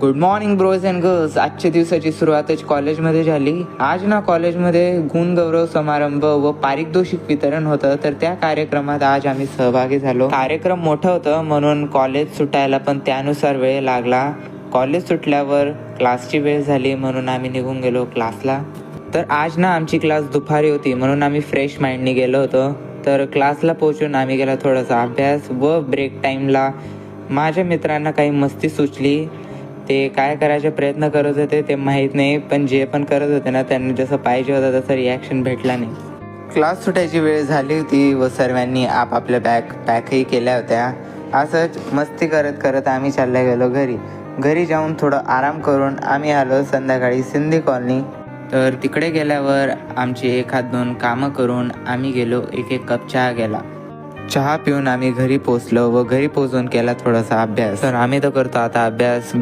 Good morning bros and girls. आजच्या दिवसाची सुरुवातच कॉलेजमध्ये झाली. आज ना कॉलेजमध्ये गुणगौरव समारंभ व पारितोषिक वितरण होतं, तर त्या कार्यक्रमात आज आम्ही सहभागी झालो. कार्यक्रम मोठं होतं म्हणून कॉलेज सुटायला पण त्यानुसार वेळ लागला. कॉलेज सुटल्यावर क्लासची वेळ झाली म्हणून आम्ही निघून गेलो क्लासला. तर आज ना आमची क्लास दुपारी होती म्हणून आम्ही फ्रेश माइंडनी गेलो होतो. तर क्लासला पोहोचून आम्ही केला थोडासा अभ्यास व ब्रेक टाईमला माझ्या मित्रांना काही मस्ती सुचली. ते काय करायचा प्रयत्न करत होते ते माहीत नाही, पण जे पण करत होते ना त्यांना जसं पाहिजे होतं तसं रिॲक्शन भेटला नाही. क्लास सुटायची वेळ झाली होती व सर्वांनी आपापल्या बॅग पॅकही केल्या होत्या. असंच मस्ती करत करत आम्ही चालले गेलो घरी. घरी जाऊन थोडं आराम करून आम्ही आलो संध्याकाळी सिंधी कॉलनी. तर तिकडे गेल्यावर आमची 1-2 कामं करून आम्ही गेलो. एक कप चहा गेला. चहा पिऊन आम्ही घरी पोचलो व घरी पोचून केला थोडासा अभ्यास. तर आम्ही तर करतो आता अभ्यास.